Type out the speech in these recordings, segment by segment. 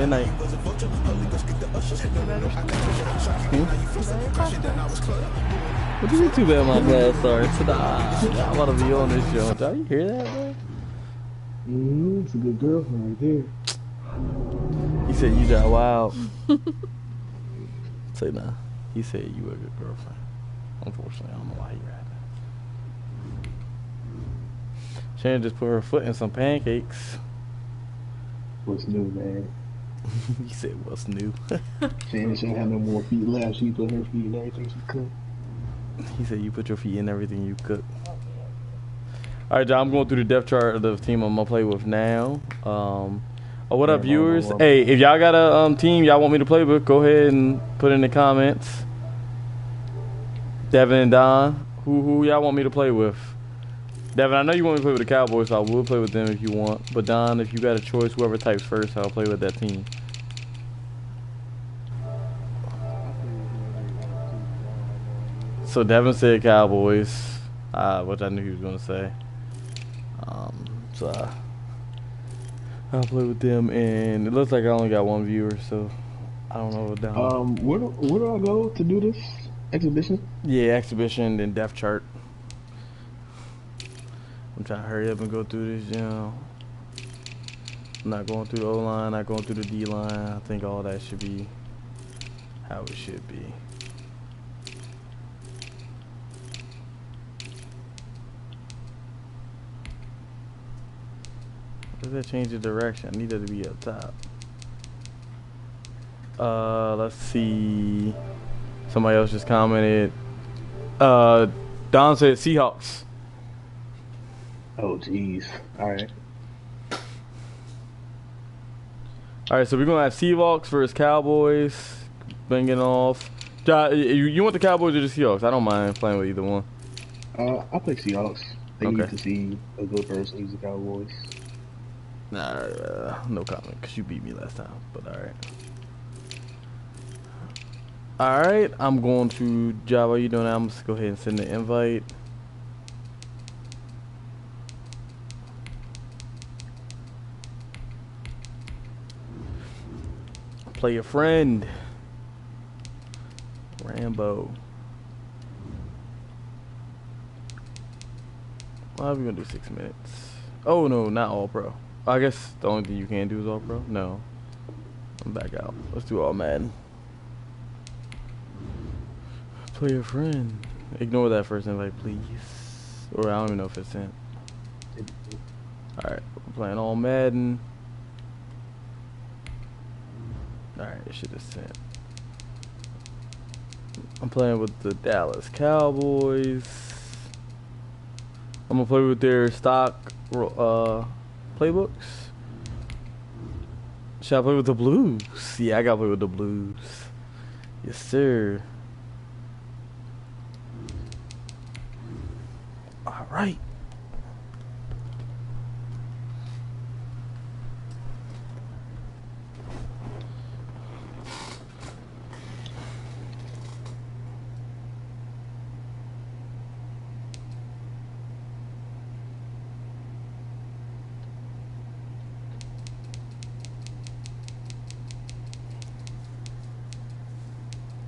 Midnight. What you mean too bad my bad sorry? I'm about to be on this show. Did you hear that, bro? It's a good girlfriend right there. He said you got wild. Say nah. He said you were a good girlfriend. Unfortunately, I don't know why he rapping. Shannon just put her foot in some pancakes. What's new, man? He said, what's new? Shannon shouldn't have no more feet left. She put her feet in everything she could. He said you put your feet in everything you cook. Alright, John, I'm going through the depth chart of the team I'm going to play with now. What up, viewers? Hey, if y'all got a team y'all want me to play with, go ahead and put in the comments. Devin and Don, who y'all want me to play with? Devin, I know you want me to play with the Cowboys, so I will play with them if you want. But Don, if you got a choice, whoever types first, I'll play with that team. So Devin said Cowboys, which I knew he was going to say. So I'll play with them, and it looks like I only got one viewer, so I don't know what down. Where do I go to do this exhibition? Yeah, exhibition, then depth chart. I'm trying to hurry up and go through this, you know. I'm not going through the O-line, not going through the D-line. I think all that should be how it should be. Does that change the direction? I need that to be up top. Let's see. Somebody else just commented. Don said Seahawks. Oh, jeez. Alright. Alright, so we're going to have Seahawks versus Cowboys. Banging off. You want the Cowboys or the Seahawks? I don't mind playing with either one. I'll play Seahawks. They need to see a good person use the Cowboys. Nah, no comment, because you beat me last time, but alright. Alright, I'm going to Java. You doing that? I'm just go ahead and send the invite. Play a friend. Rambo. Well, we're gonna do 6 minutes. Oh no, not all pro. I guess the only thing you can do is all pro. No, I'm back out. Let's do all Madden. Play a friend. Ignore that first invite, please. Or I don't even know if it's sent. Alright, we're playing all Madden. Alright, it should have sent. I'm playing with the Dallas Cowboys. I'm gonna play with their stock playbooks. Should I play with the Blues? Yeah, I gotta play with the Blues. Yes, sir. All right.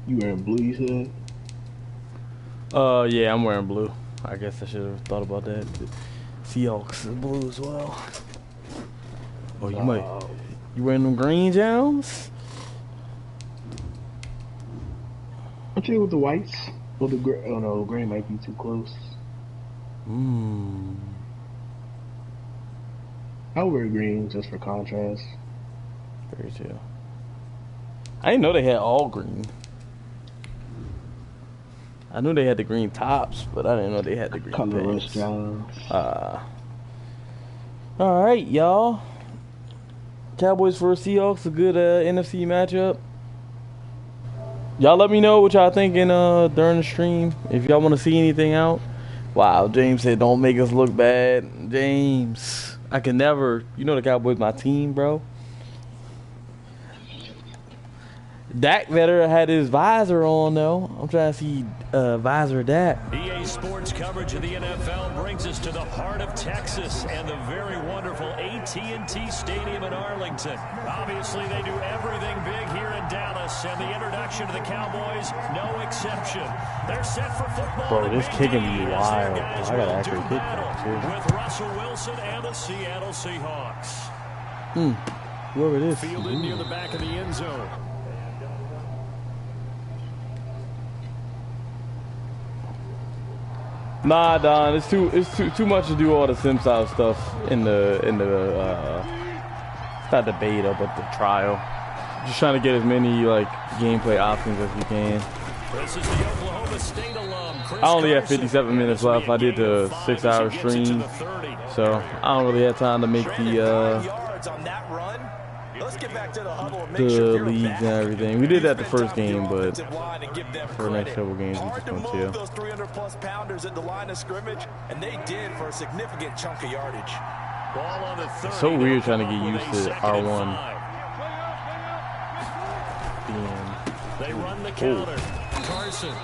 You wearing blue, you said? Yeah, I'm wearing blue. I guess I should have thought about that. The Seahawks is blue as well. Oh, you wearing them green Jones? Aren't you with the whites? Well, the gray, oh no, gray might be too close. I'll wear green just for contrast. Very chill. I didn't know they had all green. I knew they had the green tops, but I didn't know they had the green pants. Alright, y'all. Cowboys versus Seahawks, a good NFC matchup. Y'all let me know what y'all thinking during the stream. If y'all want to see anything out. Wow, James said don't make us look bad. James, I can never. You know the Cowboys my team, bro. Dak better had his visor on though. I'm trying to see visor Dak. EA sports coverage of the NFL brings us to the heart of Texas and the very wonderful AT&T Stadium in Arlington. Obviously, they do everything big here in Dallas, and the introduction to the Cowboys, no exception. They're set for football. Bro, this kicking me wild. I gotta actually kick that too. With Russell Wilson and the Seattle Seahawks. Whoever it is. Fielded near the back of the end zone. Nah, Don, it's too much to do all the sim style stuff in the it's not the beta but the trial. Just trying to get as many like gameplay options as we can. This is the Oklahoma State alum, I only have 57 minutes left. I did the 6-hour stream, so I don't really have time to make the leagues and everything. We did that the first game, but for the next couple games, we just gonna chill. Those 300-plus pounders at the line of scrimmage, and they did for a significant chunk of yardage. Ball on the 30. It's so weird trying to get used to R1. They run the counter. Carson,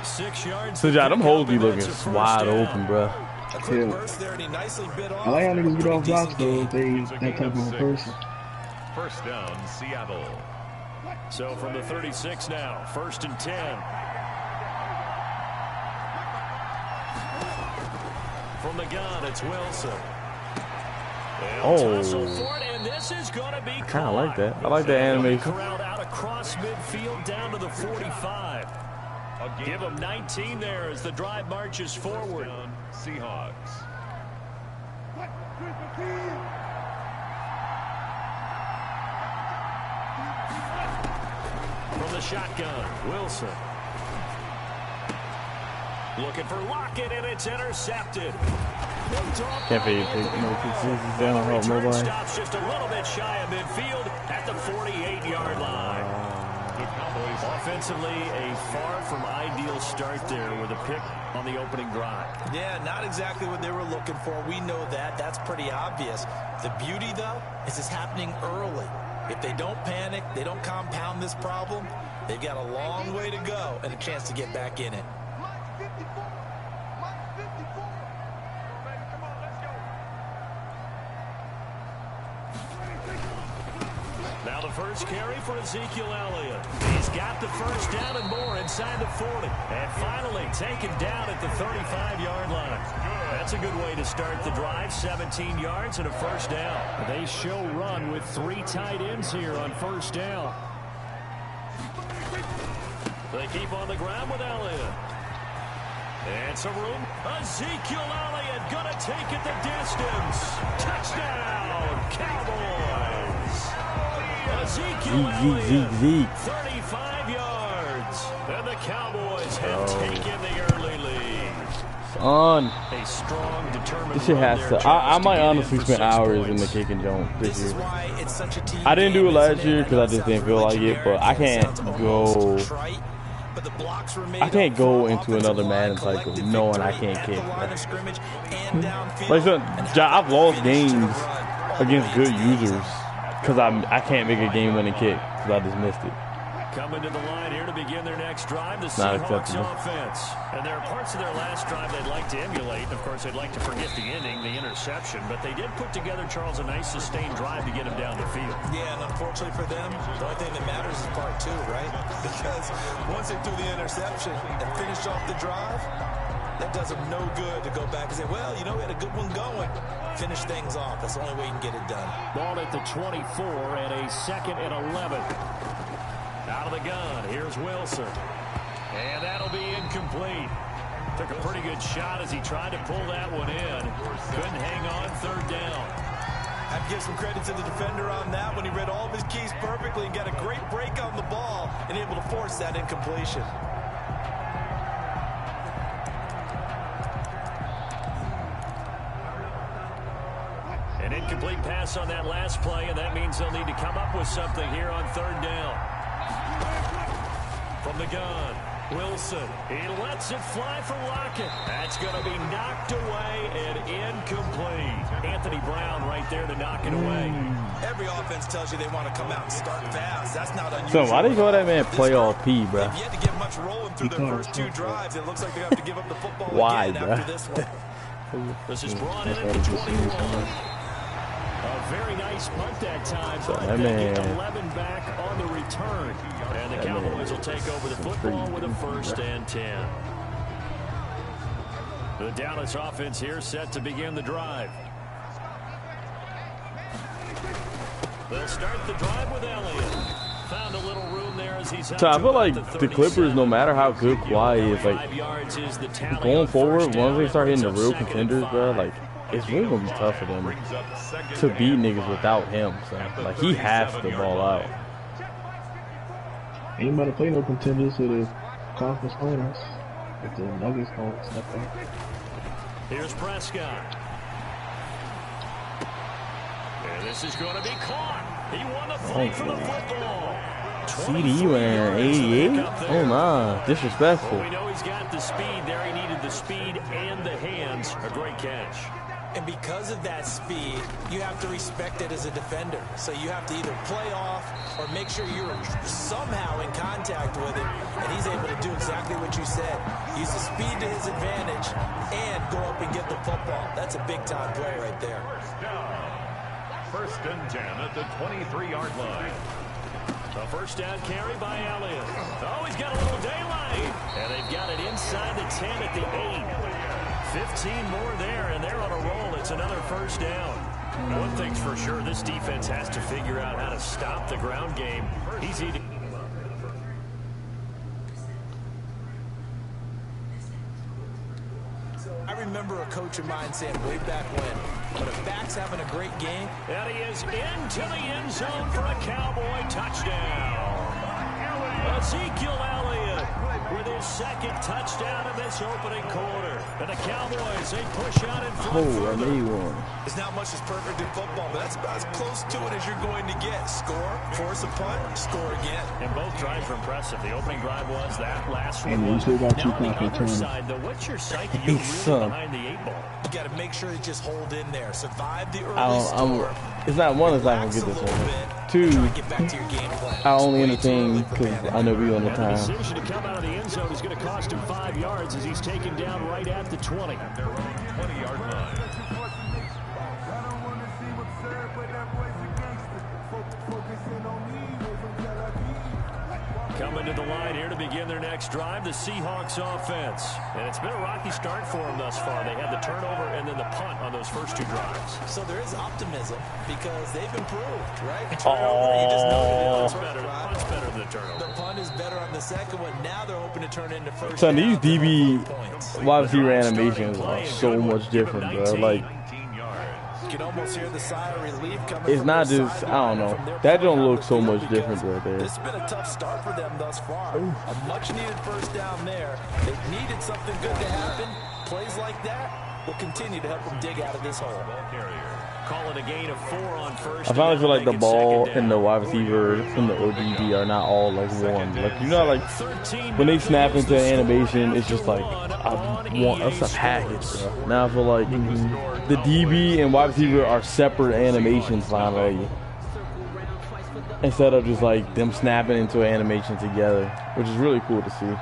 6 yards. So, them holes be looking wide open, bro. Yeah. I like how niggas get off blocks though if they that type of a person. First down, Seattle. So from the 36 now, 1st and 10. From the gun, it's Wilson. Oh, I kind of like that. I like that animation. Crowd out across midfield down to the 45. Give them 19 there as the drive marches forward. Seahawks. From the shotgun, Wilson. Looking for Lockett, and it's intercepted. Can't be no consistency. They don't help nobody. Stops just a little bit shy of midfield at the 48-yard line. Offensively, a far from ideal start there with a pick on the opening drive. Yeah, not exactly what they were looking for. We know that. That's pretty obvious. The beauty, though, is it's happening early. If they don't panic, they don't compound this problem, they've got a long way to go and a chance to get back in it. Now the first carry for Ezekiel Elliott. He's got the first down and more inside the 40. And finally taken down at the 35-yard line. That's a good way to start the drive. 17 yards and a first down. They show run with 3 tight ends here on first down. They keep on the ground with Elliott. And some room. Ezekiel Elliott going to take it the distance. Touchdown, Cowboys. Ezekiel Elliott, 35 yards. And the Cowboys have taken the early lead. On. A strong, determined this shit has to. I might honestly spend hours in the kick and jump this year. I didn't do it last year because I just didn't feel like it, but I can't go. I can't go into another Madden cycle knowing I can't kick. Like, so, I've lost games against good users because I can't make a game-winning kick because I just missed it. Coming to the line here to begin their next drive, the Seahawks offense. And there are parts of their last drive they'd like to emulate. Of course, they'd like to forget the ending, the interception. But they did put together, Charles, a nice sustained drive to get him down the field. Yeah, and unfortunately for them, the only thing that matters is part 2, right? Because once they threw the interception and finished off the drive, that does them no good to go back and say, well, you know, we had a good one going. Finish things off. That's the only way you can get it done. Ball at the 24 and a 2nd and 11. Out of the gun, here's Wilson. And that'll be incomplete. Took a pretty good shot as he tried to pull that one in. Couldn't hang on 3rd down. I'd give some credit to the defender on that when he read all of his keys perfectly and got a great break on the ball and able to force that incompletion. An incomplete pass on that last play, and that means they'll need to come up with something here on 3rd down. From the gun, Wilson, he lets it fly for Lockett. That's going to be knocked away and incomplete. Anthony Brown right there to knock it away. Every offense tells you they want to come out and start fast. That's not unusual. So why did you call that man playoff P, bro? They've yet to get much rolling through their first 2 drives. It looks like they have to give up the football Why, again bro? after this one. This is brought in at the 21. A very nice punt that time, but they get 11 back on the return. And the Cowboys will take over the football with a 1st and 10. The Dallas offense here set to begin the drive. They'll start the drive with Elliott. Found a little room there as he's out. So I feel like the Clippers, no matter how good Kawhi is, like going forward, once they start hitting the real contenders, bro, like it's really gonna be tough for them to beat niggas without him. So like he has to ball out. Ain't about to play no contenders with the conference owners. If the Nuggets don't step up. Here's Prescott. And this is going to be caught. He won the fight for the football. CD wearing 88? Oh nah, disrespectful. Well, we know he's got the speed there. He needed the speed and the hands. A great catch. And because of that speed, you have to respect it as a defender. So you have to either play off or make sure you're somehow in contact with it. And he's able to do exactly what you said. Use the speed to his advantage and go up and get the football. That's a big-time play right there. 1st and 10 at the 23-yard line. A 1st down carry by Elliott. Oh, he's got a little daylight. And they've got it inside the 10 at the 8. 15 more there, and they're on a roll. It's another 1st down. One thing's for sure, this defense has to figure out how to stop the ground game. Easy to... I remember a coach of mine saying way back when, a back's having a great game. And he is into the end zone for a Cowboy touchdown. Ezekiel Elliott with his 2nd touchdown in this opening quarter. And the Cowboys, they push out in front. Oh, I made one. It's not much as perfect in football, but that's about as close to it as you're going to get. Score, force a punt, score again. And both drives were impressive. The opening drive was that. Last one And was. you still got Now two on the other returns. side, though, what's your psyche? You're really behind the 8 ball. You got to make sure you just hold in there. Survive the early score. It's not one. It's not gonna get this one. 2. Get back to your game plan. I only entertain because I know we on the And the time. decision to come out of the end zone is going to cost him 5 yards as he's taken down right at the 20. 20-yard line. Coming to the line here to begin their next drive, the Seahawks offense. And it's been a rocky start for them thus far. They had the turnover and then the punt on those first 2 drives. So there is optimism because they've improved, right? Turnover, you just know Turnover, the punt's better than the turnover. The punt is better on the 2nd one. Now they're hoping to turn into 1st Son, these down. DB wide receiver animations are so much different, bro. Like, You can almost hear the sigh of relief coming it's from not their just, I sideline don't know. from their That point don't on look the so field much because different right there. This has been a tough start for them thus far. A much-needed 1st down there. They needed something good to happen. Plays like that will continue to help them dig out of this hole. Call it a gain of 4 on 1st. I finally feel like the ball and the wide receiver and the ODB are not all like one. Like, you know, like when they snap into animation, it's just like that's a package, bro. Now I feel like the DB and wide receiver are separate animations finally, instead of just like them snapping into an animation together, which is really cool to see.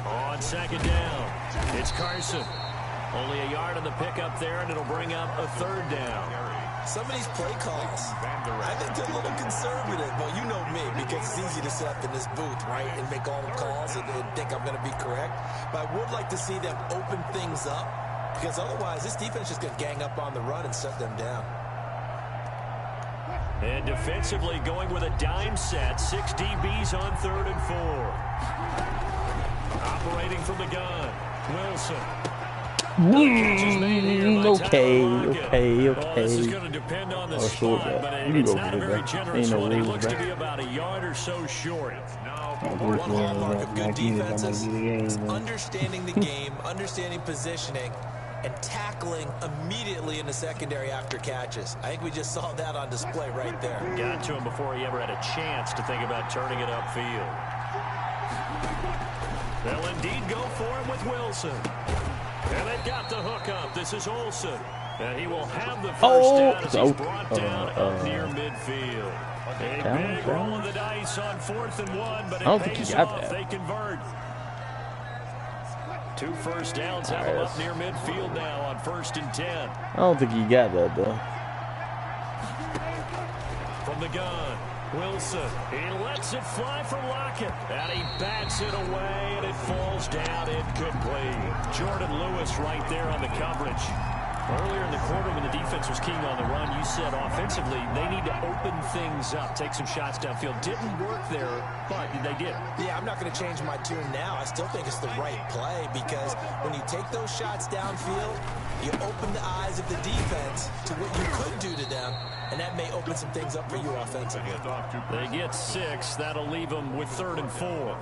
On 2nd down, it's Carson. Only a yard on the pickup there, and it'll bring up a 3rd down. Some of these play calls, I think they're a little conservative. Well, you know me, because it's easy to sit up in this booth, right, and make all the calls and think I'm going to be correct. But I would like to see them open things up, because otherwise this defense is just going to gang up on the run and shut them down. And defensively going with a dime set, 6 DBs on 3rd and 4. Operating from the gun, Wilson. Okay. Well, this is going to depend on the short spot, but it's not a very generous one. He looks to be about a yard or so short. One hallmark of good defenses is understanding the game, understanding positioning, and tackling immediately in the secondary after catches. I think we just saw that on display right there. Got to him before he ever had a chance to think about turning it upfield. They'll indeed go for him with Wilson. And they've got the hook up. This is Olsen. And he will have the first down as he's brought down up near midfield. A big roll of the dice on 4th and 1, but it pays off. They convert. 2 first downs have him up near midfield now on 1st and 10. I don't think he got that, though. From the gun, Wilson. He lets it fly for Lockett. And he bats it away, and it falls down incomplete. Jordan Lewis right there on the coverage. Earlier in the quarter when the defense was keying on the run, you said offensively they need to open things up, take some shots downfield. Didn't work there, but they did. Yeah, I'm not going to change my tune now. I still think it's the right play because when you take those shots downfield, you open the eyes of the defense to what you could do to them, and that may open some things up for you offensively. They get 6. That'll leave them with 3rd and 4.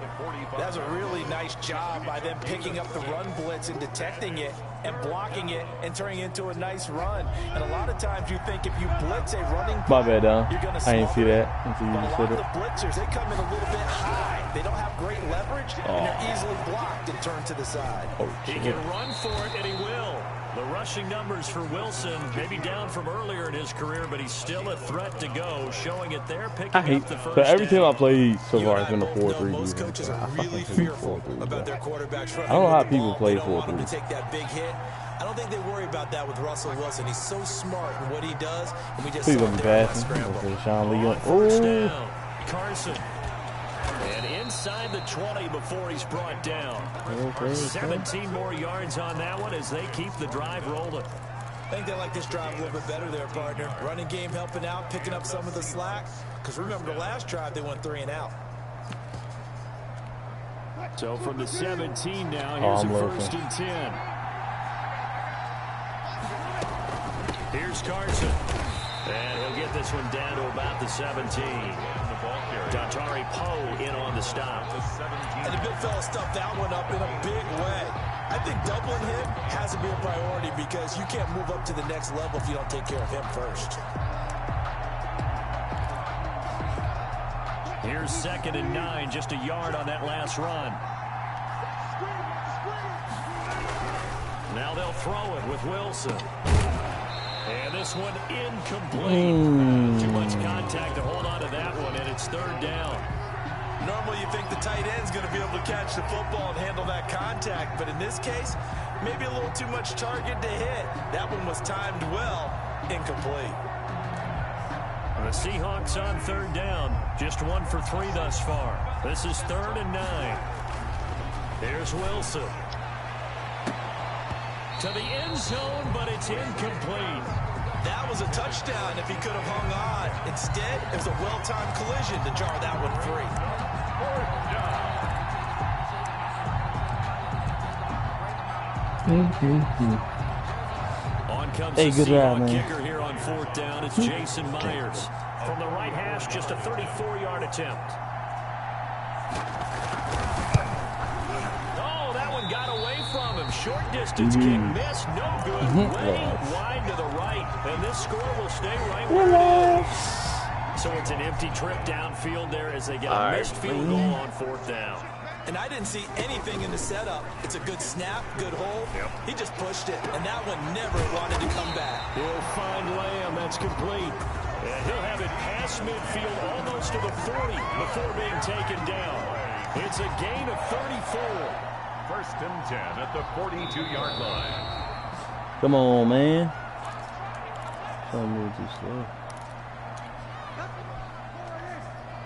That's a really nice job by them picking up the run blitz and detecting it and blocking it and turning it into a nice run. And a lot of times you think if you blitz a running My bad, you're going to I didn't see that until you but a just lot said of the blitzers, they come in a little bit high. They don't have great leverage, and they're easily blocked and turned to the side. He can run for it, and he will. The rushing numbers for Wilson, maybe down from earlier in his career, but he's still a threat to go, showing it there, picking up the first but every down. time I played so far, it's been a 4-3 Most defense. coaches I are really fucking hate fearful 4-3. about their quarterbacks running. I don't know how with the people ball. play They don't want him 4-3. to take that big hit. I don't think they worry about that with Russell Wilson. He's so smart in what he does, and we just Please saw let him me there on pass that him. scramble. Okay, Sean Lee. First down, Carson. And inside the 20 before he's brought down. 17 more yards on that one as they keep the drive rolling. I think they like this drive a little bit better there, partner. Running game helping out, picking up some of the slack. Because remember, the last drive, they went 3 and out. So from the 17 now, here's a 1st and 10. Here's Carson. And he'll get this one down to about the 17. Dontari Poe in on the stop. And the big fella stuffed that one up in a big way. I think doubling him has to be a priority because you can't move up to the next level if you don't take care of him first. Here's 2nd and 9, just a yard on that last run. Now they'll throw it with Wilson. And this one incomplete. Too much contact to hold on to that one, and it's 3rd down. Normally you think the tight end's going to be able to catch the football and handle that contact, but in this case, maybe a little too much target to hit. That one was timed well, incomplete. The Seahawks on 3rd down, just 1 for 3 thus far. This is 3rd and 9. Here's Wilson. To the end zone, but it's incomplete. That was a touchdown if he could have hung on. Instead, it was a well-timed collision to jar that one free. On comes Hey, the good job, Seahawk man. kicker here on 4th down. It's Jason Myers. From the right hash, just a 34-yard attempt. Oh, that one got away from him. Short distance kick missed. No good. Way wide to the right. And this score will stay right where it is. So it's an empty trip downfield there as they get a missed field goal on 4th down. And I didn't see anything in the setup. It's a good snap, good hold. He just pushed it, and that one never wanted to come back. He'll find Lamb. That's complete. And he'll have it past midfield almost to the 40 before being taken down. It's a gain of 34. 1st and 10 at the 42-yard line. Come on, man. Don't move too slow.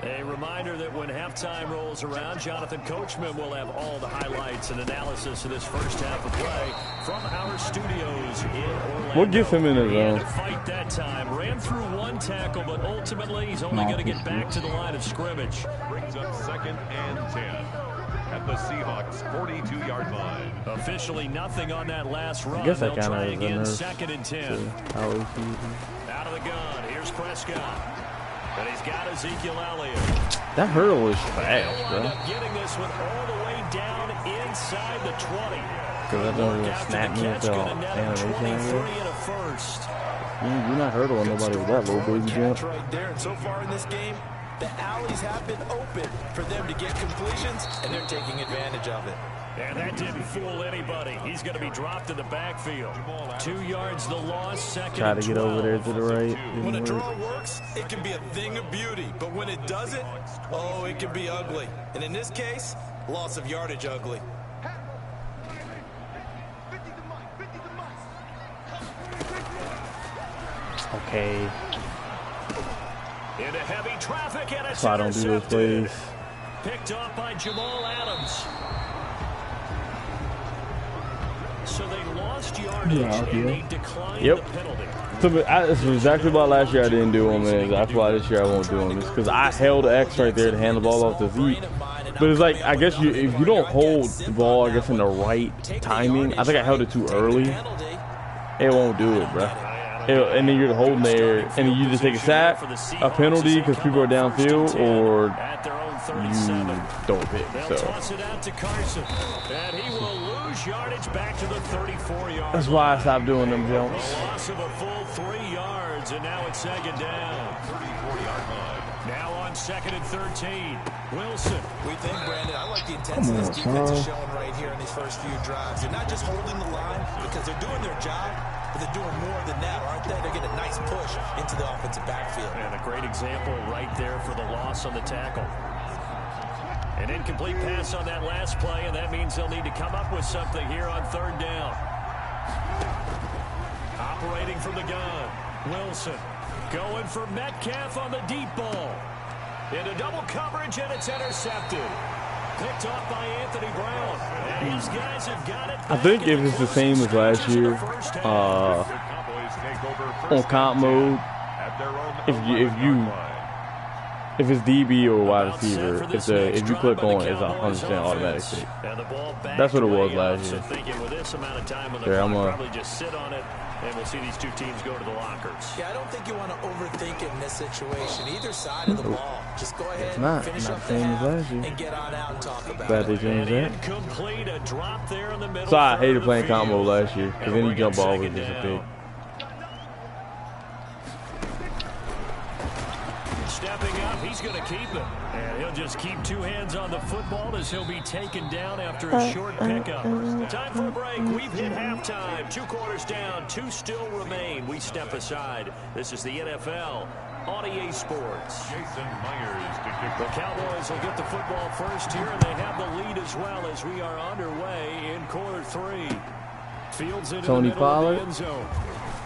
A reminder that when halftime rolls around, Jonathan Coachman will have all the highlights and analysis of this first half of play from our studios in Orlando. We'll give him in his He had zone. to fight that time. Ran through 1 tackle, but ultimately he's only going to get back to the line of scrimmage. Brings up 2nd and 10 at the Seahawks 42-yard line. Officially nothing on that last run. I guess I They'll kind try of again, nerve. 2nd and 10. Out of the gun. Here's Prescott. And he's got Ezekiel Elliott. That hurdle is fast, They'll bro. wind up getting this one all the way down inside the 20. that don't snap me into animation. You're not hurdling nobody with that little baby jump. Right there, and so far in this game, the alleys have been open for them to get completions, and they're taking advantage of it. And that didn't fool anybody. He's going to be dropped in the backfield. 2 yards the loss, second. Try to get over there to the right. When a draw works, it can be a thing of beauty. But when it doesn't, oh, it can be ugly. And in this case, loss of yardage ugly. Okay. Into heavy traffic, and it's So I don't do those plays. Picked off by Jamal Adams. So they lost yardage and they declined the penalty. So that's exactly why last year I didn't do them, and that's why this year I won't do them. It's because I held the X right there to hand the ball off to Zeke. But it's like, I guess if you don't hold the ball, I guess in the right timing, I think I held it too early. It won't do it, bro. And then you're holding there, and then you just take a sack, a penalty because people are downfield, or you don't pick. So Toss it out to Carson, and he will lose yardage back to the 34-yard. That's why I stopped doing them jumps. A loss of a full 3 yards, and now it's second down. 34-yard line. Now on second and 13. Wilson. We think, Brandon, I like the intensity this defense is showing right here in these first few drives. They're not just holding the line because they're doing their job, but they're doing more than that, aren't they? They're getting a nice push into the offensive backfield. And a great example right there for the loss on the tackle. An incomplete pass on that last play, and that means they'll need to come up with something here on third down. Operating from the gun. Wilson going for Metcalf on the deep ball. Into double coverage, and it's intercepted. Picked off by Anthony Brown. And these guys have got it. I think if it's the same as last year, on comp mode, if it's DB or wide receiver, if you click on, it's 100% automatic pick. That's what it was last year. There, I'm probably just sit on it, and we'll see these two teams go to the lockers. Yeah, I don't think you want to overthink it in this situation. Either side of the ball, just go ahead and finish up the half and get on out and talk about Glad they changed that. Incomplete, a drop there in the middle. So I hated playing comp mode last year because then you jump ball was just a pick. Stepping up, he's going to keep it. And he'll just keep two hands on the football as he'll be taken down after a short pickup. Time for a break. We've hit halftime. 2 quarters down, 2 still remain. We step aside. This is the NFL on EA Sports. Jason Myers to kick. The Cowboys will get the football first here, and they have the lead as well as we are underway in quarter 3. Fields into Tony the middle Pollard, of the end zone.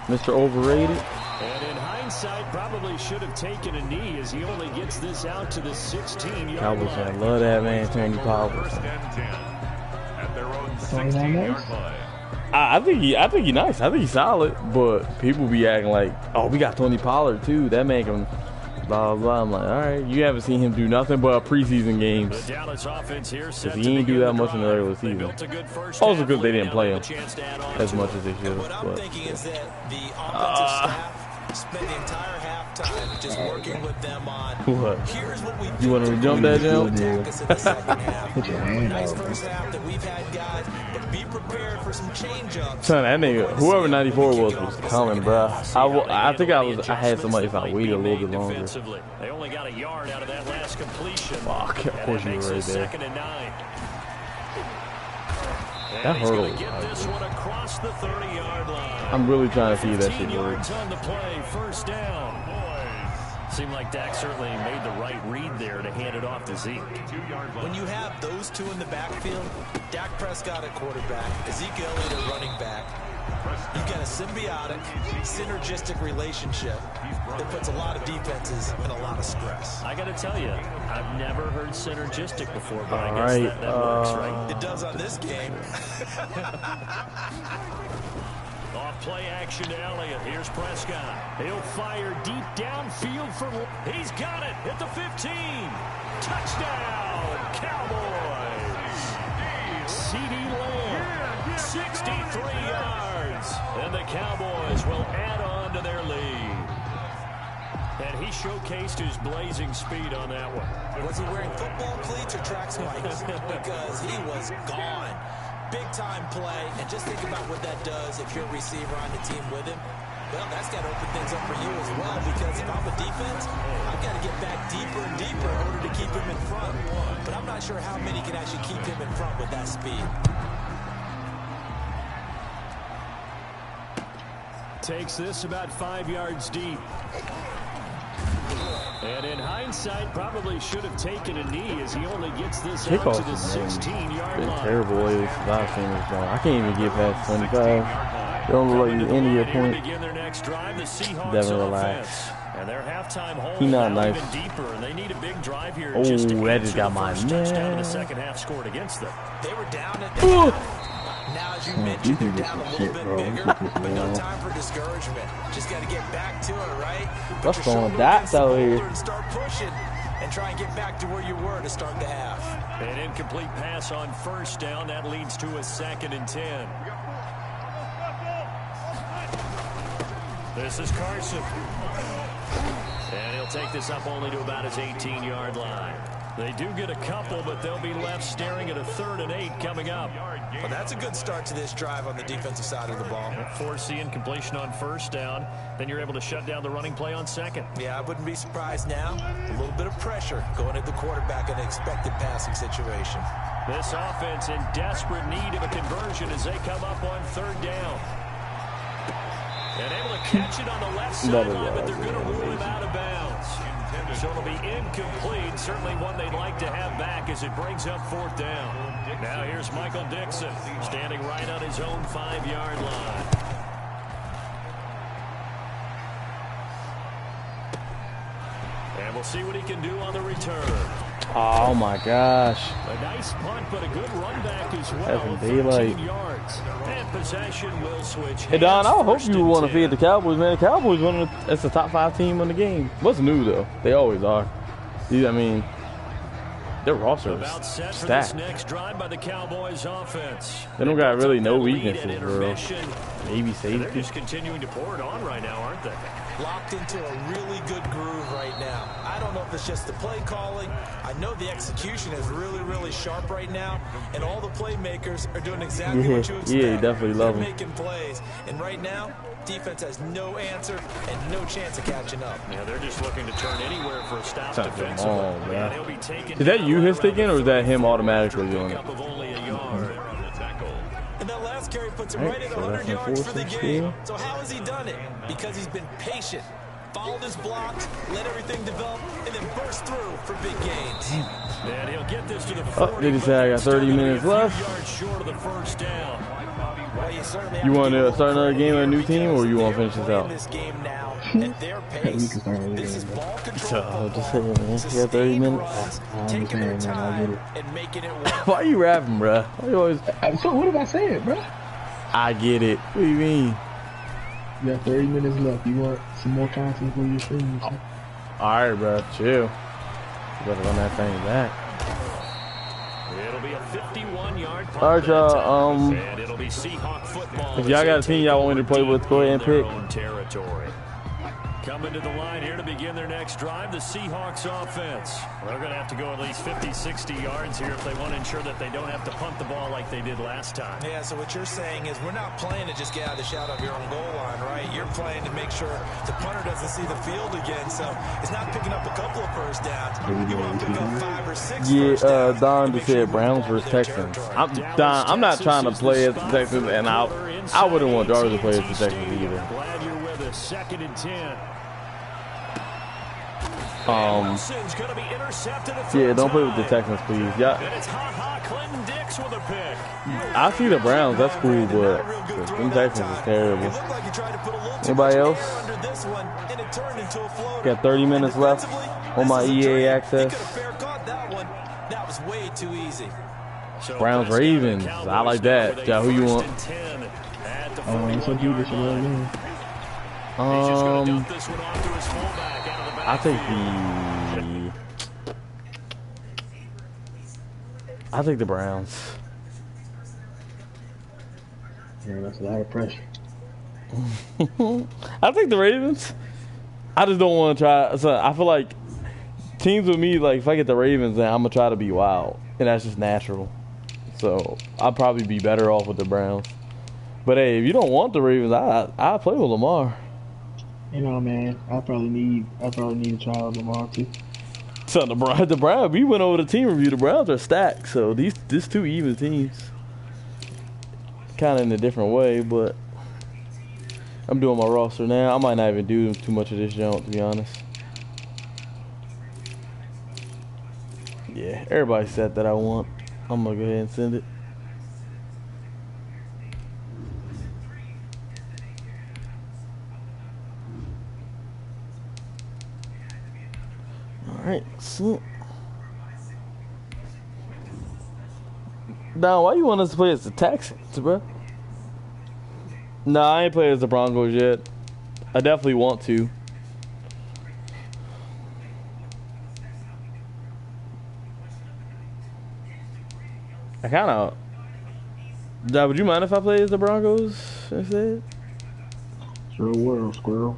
Mr. Overrated. And in hindsight, probably should have taken a knee as he only gets this out to the 16-yard Cowboys line. fans love that man, Tony Pollard. First and 10 at their own 16-yard line. I think he's nice. I think he's solid, but people be acting like, oh, we got Tony Pollard too. That man can blah, blah, blah. I'm like, all right, you haven't seen him do nothing but preseason games. The Dallas offense here set Because to he ain't do begin that much in the regular They season. built a good first Also half because they lead. didn't play Now him with a chance to add on as to much it. as they should. What I'm But thinking is that the offensive staff spent the entire halftime just working with them on what? here's what we You want to jump that jump? attack us in the second half. Put your hand Nice out. first half that we've had, guys, but be prepared for some change-ups. Son, that nigga, whoever 94 was coming, bro. I think I had somebody if I waited a little bit longer. Defensively. They only got a yard out of that last completion. Fuck, of course you were right there. Second and 9. That And he's hurdle gonna was get hard, this dude. one across the 30-yard line. I'm really trying to see if that 15 shit works. yards on the play, first down. Seemed like Dak certainly made the right read there to hand it off to Zeke. When you have those two in the backfield, Dak Prescott at quarterback, Ezekiel Elliott at running back, you've got a symbiotic, synergistic relationship that puts a lot of defenses in a lot of stress. I got to tell you, I've never heard synergistic before, but I All guess right, that works, right? It does on this game. Off play action to Elliott. Here's Prescott. He'll fire deep downfield for... He's got it at the 15. Touchdown, Cowboys. C.D. Lamb, 63 yards. And the Cowboys will add on to their lead. And he showcased his blazing speed on that one. Was he wearing football cleats or track spikes? Because he was gone. big-time play, and just think about what that does if you're a receiver on the team with him. Well, that's got to open things up for you as well, because if I'm a defense, I've got to get back deeper and deeper in order to keep him in front. But I'm not sure how many can actually keep him in front with that speed. Takes this about 5 yards deep. And in hindsight, probably should have taken a knee as he only gets this out to the 16-yard line. Terrible way this live stream is going. I can't even get past 25. They don't look like any of your point. Devin, relax. And their halftime hold He not nice. even deeper, and they need a big drive here. Oh, just to that just got my touchdown in the man. second half scored against them. They were down at the Now, as you mentioned, they're down a little bit bigger, but no time for discouragement. Just got to get back to it, right? Let's go on dots out here. And start pushing and try and get back to where you were to start the half. An incomplete pass on first down. That leads to a 2nd and 10. This is Carson. And he'll take this up only to about his 18-yard line. They do get a couple, but they'll be left staring at a 3rd and 8 coming up. Well, that's a good start to this drive on the defensive side of the ball. Force the incompletion on first down. Then you're able to shut down the running play on 2nd. Yeah, I wouldn't be surprised now. A little bit of pressure going at the quarterback in an expected passing situation. This offense in desperate need of a conversion as they come up on 3rd down. And able to catch it on the left sideline, but they're going to rule him out of bounds. So it'll be incomplete. Certainly one they'd like to have back as it brings up 4th down. Now here's Michael Dixon standing right on his own 5-yard line. And we'll see what he can do on the return. Oh my gosh. A nice punt, but a good run back as well. That's daylight. 13 yards. And possession will switch. Hey Don, I hope First you and want to 10. feed the Cowboys, man. The Cowboys that's the top 5 team in the game. What's new though? They always are. I mean, their roster About is set for stacked. this next drive by the Cowboys offense. They don't got really no Lead at weaknesses, bro. intermission. Maybe They're safety. just continuing to pour it on right now, aren't they? Locked into a really good groove right now. I don't know if it's just the play calling. I know the execution is really, really sharp right now, and all the playmakers are doing exactly what you expect. Yeah, you definitely love They're them. making plays, and right now, defense has no answer and no chance of catching up. Yeah, they're just looking to turn anywhere for a stop Touch them defensively. all, man. And he'll be taken Is that down you right his around sticking, or is that him automatically doing it? Pickup of only a yard. And that last carry puts him Right, right at so 100 that's yards for the unfortunate game. still. So how has he done it? Because he's been patient, followed his blocks, let everything develop, and then burst through for big gains. And he'll get this to the 40. Oh, did he say I got 30 minutes left? Yards short of the first down. Well, you certainly You have want to give start another game with a new because team, or you want to they're finish this playing out? This game now at their pace. can start another This is game, ball control So, football. just say, man, you got 30 Sustained minutes? runs, I taking their understand, man, I time get and making it work. Why you rapping, bruh? Why you always? So what have I said, bro? I get it. What do you mean? You got 30 minutes left. You want some more content for your streams? All right, bro. Chill. You better run that thing back. It'll be a 51-yard punt. All right, y'all. And it'll be Seahawk football. If y'all got a team y'all want me to play with, go ahead and their pick. own territory. Coming to the line here to begin their next drive, the Seahawks offense. They're going to have to go at least 50, 60 yards here if they want to ensure that they don't have to punt the ball like they did last time. Yeah, so what you're saying is we're not playing to just get out of the shadow of your own goal line, right? You're playing to make sure the punter doesn't see the field again. So it's not picking up a couple of first downs. You want to pick up 5 or 6 first Yeah, downs. Don to just make sure said you Browns move versus their Texans. territory. I'm not trying to play as the Texans, and I wouldn't want Jarvis to play as the Texans either. Glad you're with us. 2nd and 10. Yeah, Gonna be intercepted a don't third play with the time. Texans, please. Yeah, And it's ha-ha Clinton Dix with a pick. I see the Browns. That's cool, but them Texans is terrible. It looked like he tried to put a little too Anybody much else? air under this one, and it turned into a floater. Got 30 minutes And left defensively, on my this is a EA dream. access. He could have fair caught that one. That was way too easy. So Browns, first down to the Ravens. Cowboys I like now that. with a Yeah, who you first want? and 10 at the So do this 41-yard another line. game. He's just going to Um, dump this one off to his fullback out of the I think backfield. I think the Browns. Yeah, that's a lot of pressure. I think the Ravens. I just don't want to try. So I feel like teams with me, like if I get the Ravens, then I'm gonna try to be wild, and that's just natural. So I'll probably be better off with the Browns. But hey, if you don't want the Ravens, I'll play with Lamar. You know, man, I probably need to try out Lamar too. So the Browns, we went over the team review. The Browns are stacked, so these two even teams, kind of in a different way. But I'm doing my roster now. I might not even do too much of this jump, to be honest. Yeah, everybody said that I want. I'm gonna go ahead and send it. Alright, so Don, why you want us to play as the Texans, bro? Nah, I ain't played as the Broncos yet. I definitely want to. I kind of. Don, would you mind if I play as the Broncos instead? Sure will, squirrel.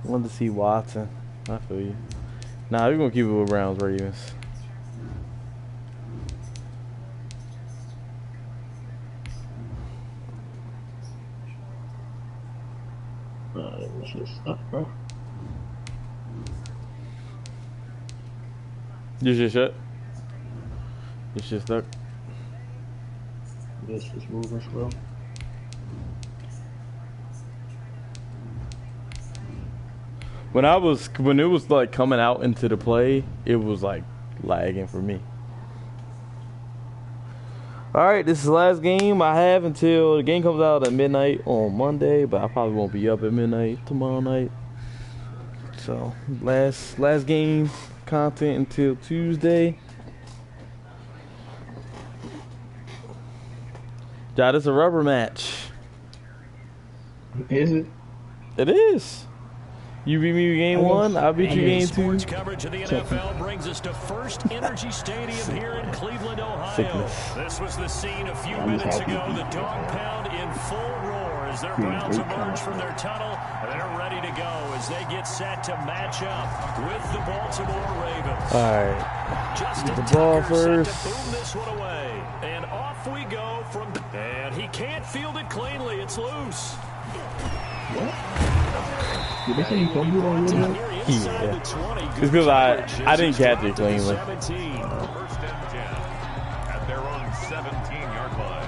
I wanted to see Watson. I feel you. Nah, we're gonna keep it with Browns Ravens. This is stuff, bro. You shit shut? You shit stuck? This is moving slow. When it was like coming out into the play, it was like lagging for me. Alright, this is the last game I have until the game comes out at midnight on Monday, but I probably won't be up at midnight tomorrow night. So last game content until Tuesday. Yeah, this is a rubber match. Is it? It is. You beat me game one, I beat you game two. Sports coverage of the NFL brings us to First Energy Stadium here in Cleveland, Ohio. Sickness. This was the scene a few minutes ago. The dog pound in full roar as their Browns emerge from their tunnel, and they're ready to go as they get set to match up with the Baltimore Ravens. All right. Justin The ball Tucker first. set to boom this one away, and off we go from. And he can't field it cleanly. It's loose. Did they say you fumbled on your head? Yeah. It's because I didn't catch it cleanly. First and 10 at their own 17-yard line.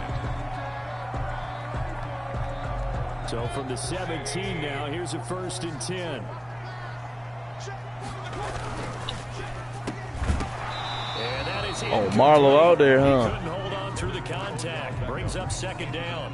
So from the 17 now, here's a 1st and 10. And that is Oh, Marlo out there, huh? He couldn't hold on through the contact. Brings up 2nd down.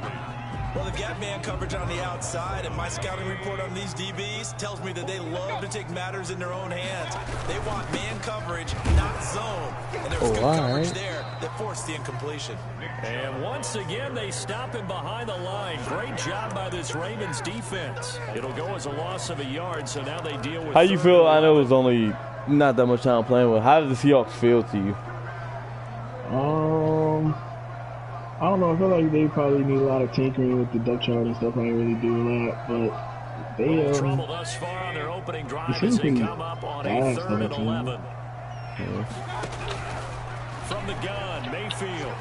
Well, they've got man coverage on the outside, and my scouting report on these DBs tells me that they love to take matters in their own hands. They want man coverage, not zone. And there was good coverage there that forced the incompletion. And once again, they stop him behind the line. Great job by this Ravens defense. It'll go as a loss of a yard, so now they deal with. How you feel? I know it was only not that much time playing with. How did the Seahawks feel to you? I don't know. I feel like they probably need a lot of tinkering with the depth chart and stuff. I ain't really do a lot, but they trouble thus far on their opening drive seem as they pretty come up on a fast 3rd and 11. Yeah. From the gun, Mayfield.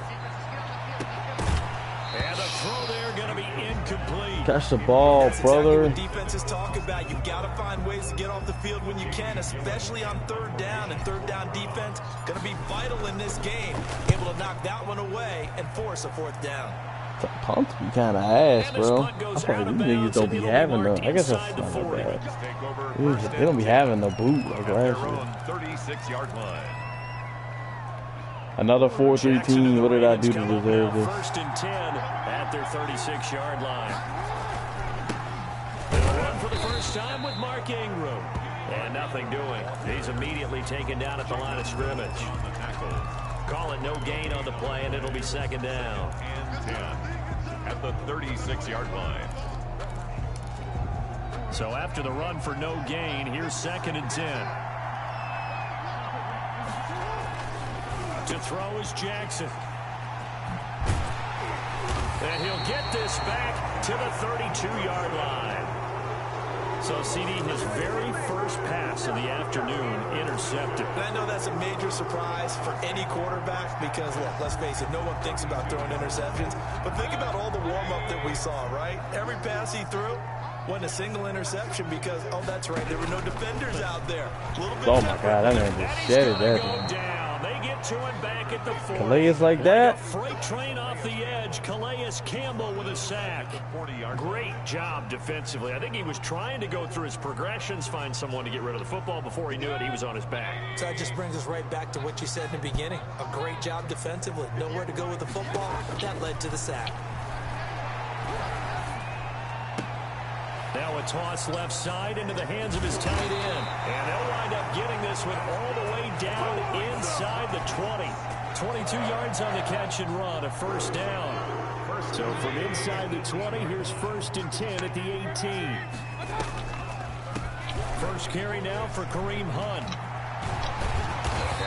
And the throw there going to be incomplete. Catch the ball, That's brother. Exactly what defenses talk about. You've got to find ways to get off the field when you can, especially on 3rd down. And 3rd down defense going to be vital in this game. Able to knock that one away and force a 4th down. Punts be kind of ass, bro. I thought these niggas don't be having the. I guess that's not that bad. They don't be having the boot like last year. 36-yard line. Another 4-3 team. What did I do to Coming up deserve now, this? 1st and 10 at their 36-yard line. They'll run for the first time with Mark Ingram. And nothing doing. He's immediately taken down at the line of scrimmage. Call it no gain on the play, and it'll be 2nd down. And 10 at the 36-yard line. So after the run for no gain, here's 2nd and 10. To throw is Jackson. And he'll get this back to the 32-yard line. So, CD, his very first pass of the afternoon intercepted. And I know that's a major surprise for any quarterback because, look, let's face it, no one thinks about throwing interceptions. But think about all the warm-up that we saw, right? Every pass he threw wasn't a single interception because, oh, that's right, there were no defenders out there. Oh, my God, that man just shedded that. They get to him back at the 40. Calais like that. Freight train off the edge. Calais Campbell with a sack. Great job defensively. I think he was trying to go through his progressions, find someone to get rid of the football. Before he knew it, he was on his back. So that just brings us right back to what you said in the beginning. A great job defensively. Nowhere to go with the football. That led to the sack. Now a toss left side into the hands of his tight end. And they'll wind up getting this one all the way down inside the 20. 22 yards on the catch and run, a first down. So from inside the 20, here's 1st and 10 at the 18. First carry now for Kareem Hunt.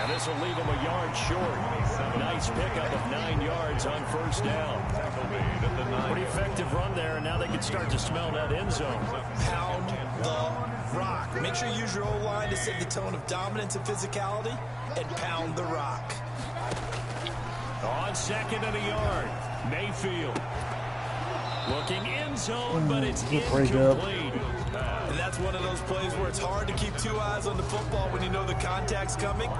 And this will leave him a yard short. Nice pickup of 9 yards on first down. Pretty effective run there, and now they can start to smell that end zone. Pound the rock. Make sure you use your O-line to set the tone of dominance and physicality, and pound the rock. On 2nd and a yard, Mayfield. Looking end zone, but it's incomplete. And that's one of those plays where it's hard to keep 2 eyes on the football when you know the contact's coming,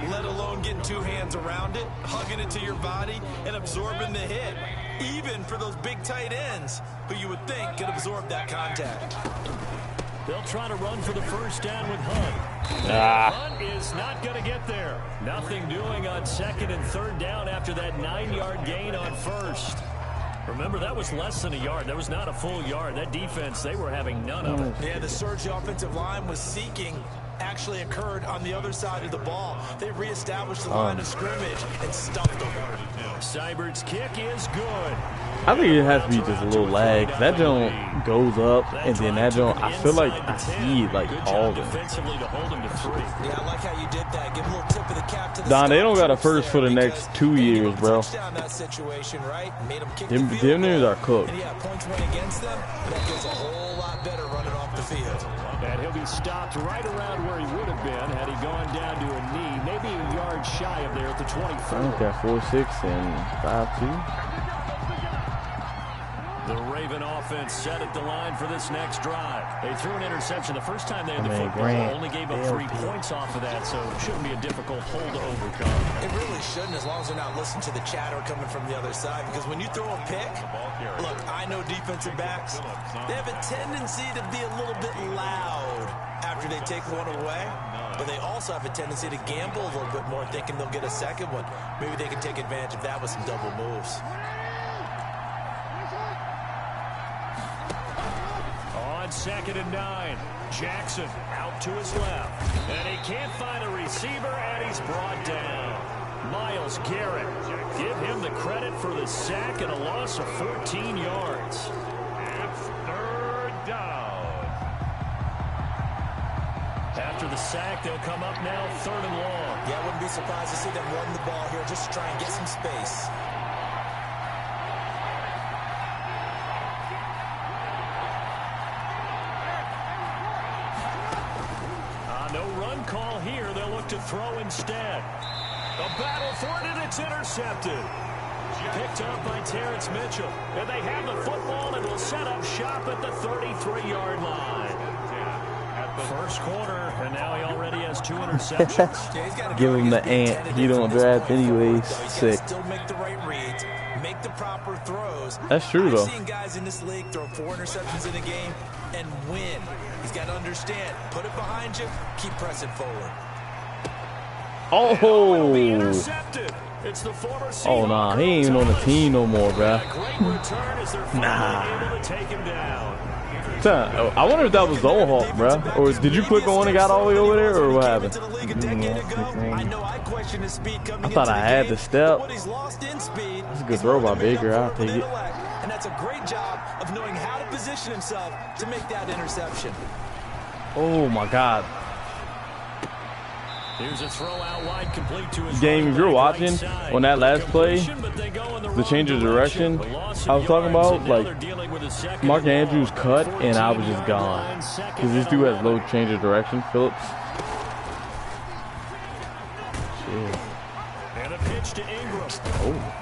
let alone getting 2 hands around it, hugging it to your body, and absorbing the hit. Even for those big tight ends who you would think could absorb that contact. They'll try to run for the first down with Hunt. Hunt is not going to get there. Nothing doing on 2nd and 3rd down after that 9-yard gain on 1st. Remember, that was less than a yard. That was not a full yard. That defense, they were having none of it. Yeah, the surge the offensive line was seeking actually occurred on the other side of the ball. They reestablished the line of scrimmage and stuffed them. Seibert's kick is good. I think it has to be just a little lag. That joint goes up, and then that joint, I feel like I see it like all of them. Defensively to hold him to 3. Yeah, I like how you did that. Give a little tip of the cap to the Don, they don't got a first for the next 2 years, bro. That situation, right? Made them kick Them the field news goal. are cooked. And yeah, points went against them. That feels a whole lot better running off the field. And he'll be stopped right around where he would have been had he gone down to a knee, maybe a yard shy of there at the 24. I think got 4-6 and 5-2. The Raven offense set at the line for this next drive. They threw an interception the first time they had the football. Only gave up 3 points off of that, so it shouldn't be a difficult hole to overcome. It really shouldn't, as long as they're not listening to the chatter coming from the other side. Because when you throw a pick, look, I know defensive backs, they have a tendency to be a little bit loud after they take one away. But they also have a tendency to gamble a little bit more, thinking they'll get a second one. Maybe they can take advantage of that with some double moves. On 2nd and 9, Jackson out to his left. And he can't find a receiver, and he's brought down. Myles Garrett, give him the credit for the sack and a loss of 14 yards. It's 3rd down. After the sack, they'll come up now 3rd and long. Yeah, I wouldn't be surprised to see them run the ball here just to try and get some space. No run call here. They'll look to throw instead. A battle for it, and it's intercepted. Picked up by Terrence Mitchell. And they have the football and will set up shop at the 33-yard line. First quarter, and now he already has 2 interceptions. Give him the ant. He don't draft anyways. Sick. Still make the right reads, make the proper throws. That's true, though. I've seen guys in this league throw 4 interceptions in a game and win. He's got to understand, put it behind you, keep pressing forward. Oh! It's the former Oh, nah. He ain't even on the team no more, bruh. Able to take him down. I wonder if that was Zone Hawk, bruh. Or did you click on and got all the way over there, or what happened? I thought I had the step. That's a good throw by Baker. I'll take it. And that's a great job of knowing how to position himself to make that interception. Oh, my God. Here's a throw out wide, complete to his Game, if you're watching on that last play, the change of direction I was talking about, like, the second. Mark Andrews cut, and I was just gone. Because this dude has low change of direction, Phillips. Shit. And a pitch to Ingram. Oh.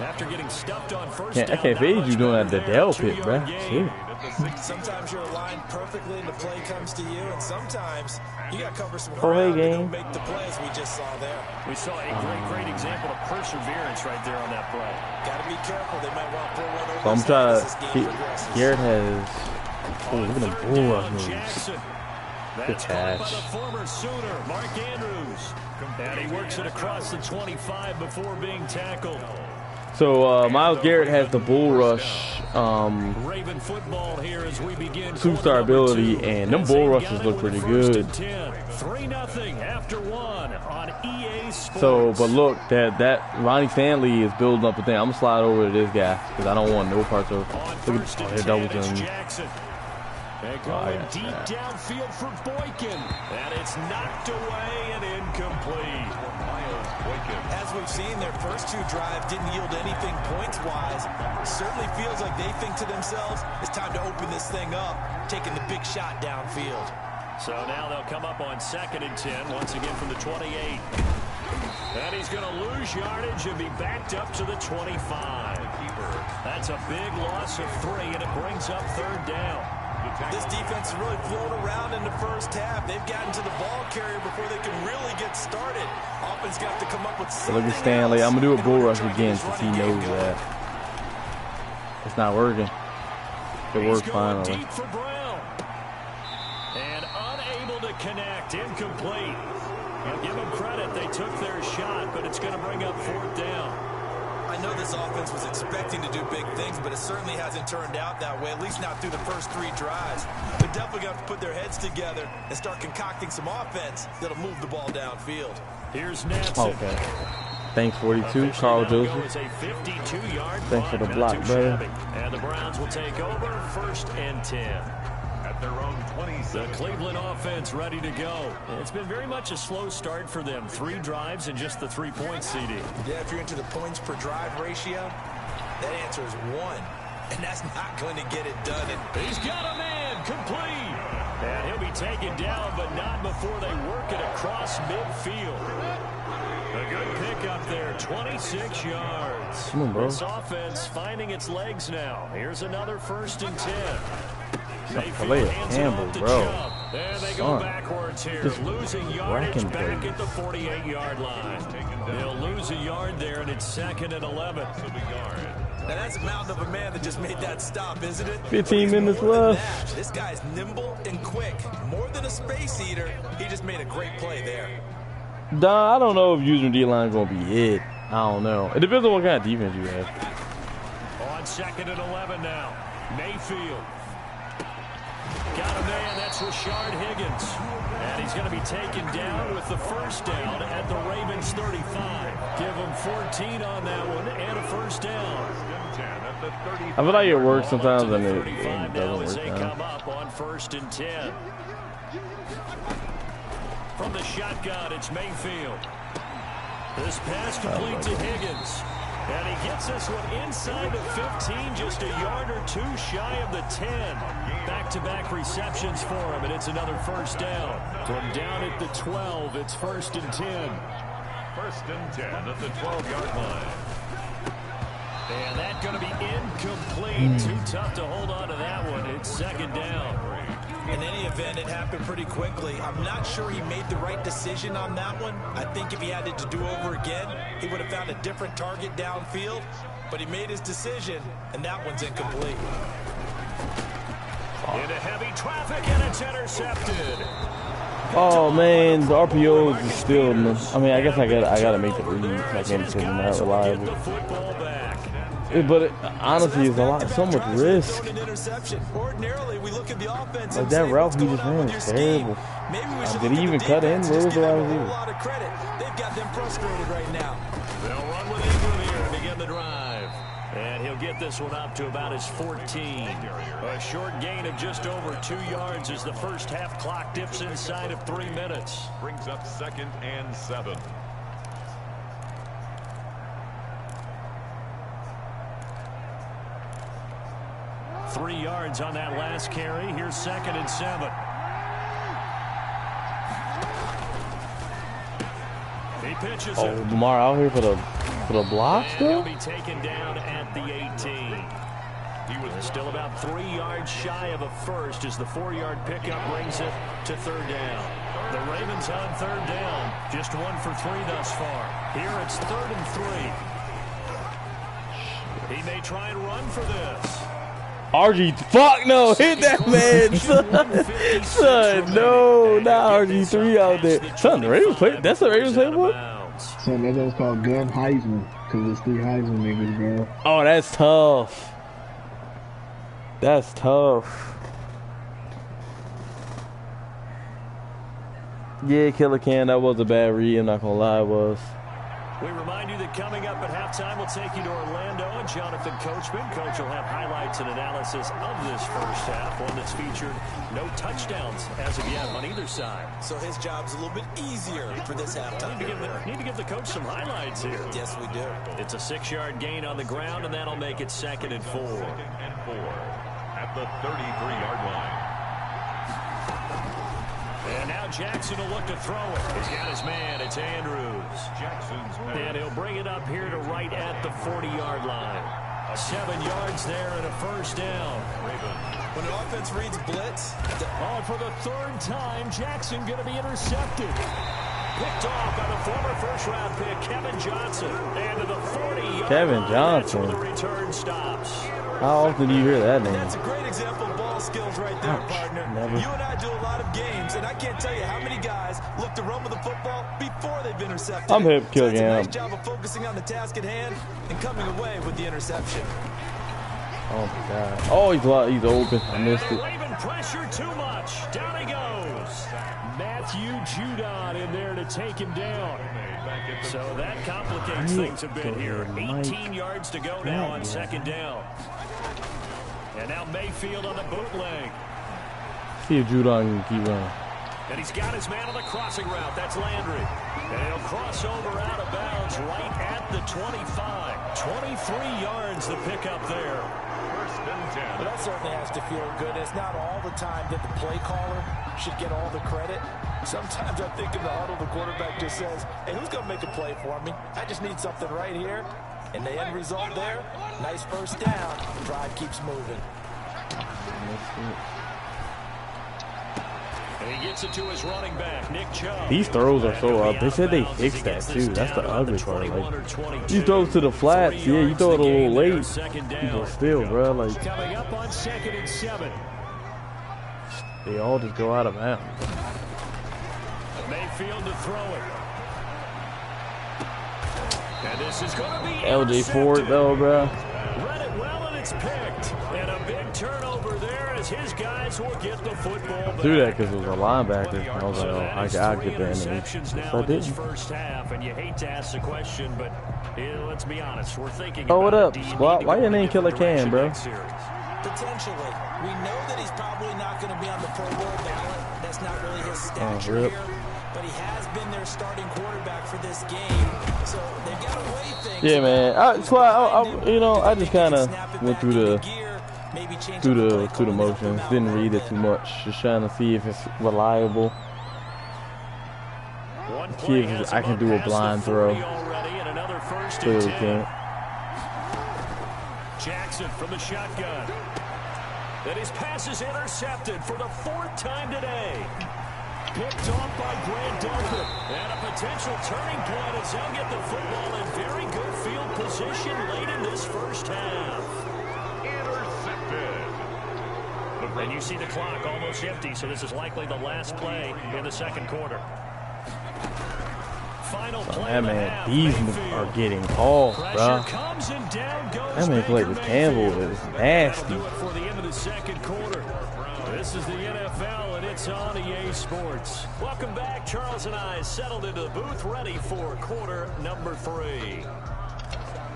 After getting stuffed on first I can't fade you doing that at the Dell pit, bruh. Shit. Sometimes you're aligned perfectly and the play comes to you, and sometimes you got to cover some Oh, hey, ground to go game. make the plays we just saw there. We saw a great example of perseverance right there on that play. Got to be careful. They might want to pull one over. So I'm trying to. Garrett has. Oh, look at the bull rush moves. Jackson. Good That's caught by catch. the former Sooner, Mark Andrews. And he works it across the 25 before being tackled. So Miles Garrett has the bull rush Raven football here as we begin superstar ability, and them bull rushes look pretty good. 3-0 after one on EA Sports. So, but look, that Ronnie Stanley is building up a thing. I'm gonna slide over to this guy because I don't want no parts of. Look at they're double teaming. Jackson. And going deep downfield for Boykin. And it's knocked away and incomplete. Miles Boykin. As we've seen, their first two drives didn't yield anything points-wise. Certainly feels like they think to themselves, it's time to open this thing up, taking the big shot downfield. So now they'll come up on 2nd and 10, once again from the 28. And he's going to lose yardage and be backed up to the 25. That's a big loss of 3, and it brings up 3rd down. This defense has really flown around in the first half. They've gotten to the ball carrier before they can really get started. Offense got to come up with something. Look at Stanley. I'm gonna do a bull rush again since he knows that. It's not working. It worked finally. Deep for Brown. And unable to connect. Incomplete. I'll give them credit. They took their shot, but it's going to bring up 4th down. I know this offense was expecting to do big things, but it certainly hasn't turned out that way, at least not through the first 3 drives. They're definitely going to have to put their heads together and start concocting some offense that'll move the ball downfield. Here's Natson. Okay. Thanks, 42. Carl Joseph. Thanks for the block, brother. And the Browns will take over 1st and 10. At their own 27. The Cleveland offense ready to go. It's been very much a slow start for them. 3 drives and just the 3-point CD. Yeah, if you're into the points per drive ratio, that answer is 1. And that's not going to get it done. And he's got a man complete. And he'll be taken down, but not before they work it across midfield. A good pickup there, 26 yards. Come on, bro. This offense finding its legs now. Here's another 1st and 10. Filet Campbell, bro. And they go backwards here, losing yardage back at the 48-yard line. They'll lose a yard there, and it's 2nd and 11. now that's a mountain of a man that just made that stop, isn't it? 15 minutes left. This guy's nimble and quick. More than a space eater, he just made a great play there. Don, I don't know if using D-line is going to be it. I don't know. It depends on what kind of defense you have. On 2nd and 11 now. Mayfield. Got a man, that's Rashard Higgins. And he's going to be taken down with the 1st down at the Ravens 35. Give him 14 on that one and a 1st down. I feel like it works sometimes and it Now doesn't as work they now. come up on 1st and 10. From the shotgun, it's Mayfield. This pass complete to Higgins. And he gets this one inside the 15, just a yard or 2 shy of the 10. Back-to-back receptions for him, and it's another 1st down. From down at the 12, it's 1st and 10. 1st and 10 at the 12-yard line. And that's going to be incomplete. Too tough to hold on to that one. It's 2nd down. In any event, it happened pretty quickly. I'm not sure he made the right decision on that one. I think if he had it to do over again, he would have found a different target downfield. But he made his decision, and that one's incomplete. Into heavy traffic, and it's intercepted. Oh man, the RPOs is still. I mean, I guess I gotta make the read. I can't say they're not reliable. The football back. But honestly, it's so much risk. Ordinarily, we look at the offense Like that route he just ran is terrible. Did he even cut in? Where was the wide receiver? They've got them frustrated right now. They'll run with Ingram here to begin the drive. And he'll get this one up to about his 14. A short gain of just over 2 yards as the first half clock dips inside of 3 minutes. Brings up 2nd and 7. 3 yards on that last carry. Here's 2nd and 7. He pitches it. Lamar out here for the block And still? he'll be taken down at the 18. He was still about 3 yards shy of a first as the 4-yard pickup brings it to 3rd down. The Ravens on 3rd down, just 1 for 3 thus far. Here it's 3rd and 3. He may try and run for this. RG, fuck no, hit that man, son. Son, no, not RG3 out there. Son, the Ravens play, that's the Ravens playbook? Son, that was called Gun Heisman, because it's 3 Heisman niggas, bro. Oh, that's tough. That's tough. Yeah, Killer Can, that was a bad read, I'm not gonna lie, it was. We remind you that coming up at halftime, we'll take you to Orlando and Jonathan Coachman. Coach will have highlights and analysis of this first half, one that's featured no touchdowns as of yet on either side. So his job's a little bit easier for this halftime. Need to give the coach some highlights here. Yes, we do. It's a 6-yard gain on the ground, and that'll make it 2nd and 4. 2nd and 4 at the 33-yard line. And now Jackson will look to throw it. He's got his man. It's Andrews. Jackson's And he'll bring it up here to right at the 40-yard line. 7 yards there and a 1st down. When an offense reads blitz. For the 3rd time, Jackson going to be intercepted. Picked off by the former first-round pick, Kevin Johnson. And to the 40-yard Kevin line. Johnson. That's where the return stops. How often do you hear that name? That's a great example of ball skills right there, partner. Never. You and I do a lot of games, and I can't tell you how many guys look to run with the football before they've been intercepted. I'm hip, So Killian. it's a nice job of focusing on the task at hand and coming away with the interception. Oh my God. Oh, he's open. I missed The it. Raven pressure too much. Down he goes. Matthew Judon in there to take him down. So that complicates things a bit here. 18 yards to go now on 2nd down. And now Mayfield on the bootleg. See if Judon can keep running. And he's got his man on the crossing route. That's Landry. And he'll cross over out of bounds right at the 25. 23 yards the pickup there. 1st and 10. Well, that certainly has to feel good. It's not all the time that the play caller should get all the credit. Sometimes I think in the huddle, the quarterback just says, hey, who's going to make a play for me? I just need something right here. And the end result there, nice 1st down. The drive keeps moving. And he gets it to his running back, Nick Chubb. These throws are so up. They said they fixed that too. That's the ugly part. Like, you throw to the flats, yeah, you throw it a little late. But still, bro, like Coming up on 2nd and 7. they all just go out of bounds. Mayfield to throw it. And this is going to be LJ Ford though, bro. read it well and it's picked. And a big turnover there as his guys will get the football back. Do that because it was a linebacker. I was like, oh, I get that. Interceptions now I in this didn't. first half, and you hate to ask the question, but let's be honest, we're thinking. Oh, what about up, do you squad? need to Why go your in a name Killer different Cam, bro? direction next series? Potentially. We know that he's probably not going to be on the Pro Bowl ballot. That's not really his stature rip. here. But he has been their starting quarterback for this game. So they've got to weigh things. Yeah, man. I just kind of went through the motions. Didn't read it too much. Just trying to see if it's reliable. See if I can do a blind throw. Clearly can't. Jackson from the shotgun. And his pass is intercepted for the 4th time today. Picked off by Grant Delpit. And a potential turning point as they'll get the football in very good field position late in this first half. Intercepted. And you see the clock almost empty, so this is likely the last play in the 2nd quarter. Final play That of the man, half, these Mayfield. are getting off, bro. Pressure comes and down goes That man played Baker with Campbell Mayfield. is That'll nasty. do it for the end of the 2nd quarter. This is the NFL, and it's on EA Sports. Welcome back. Charles and I settled into the booth, ready for quarter number 3.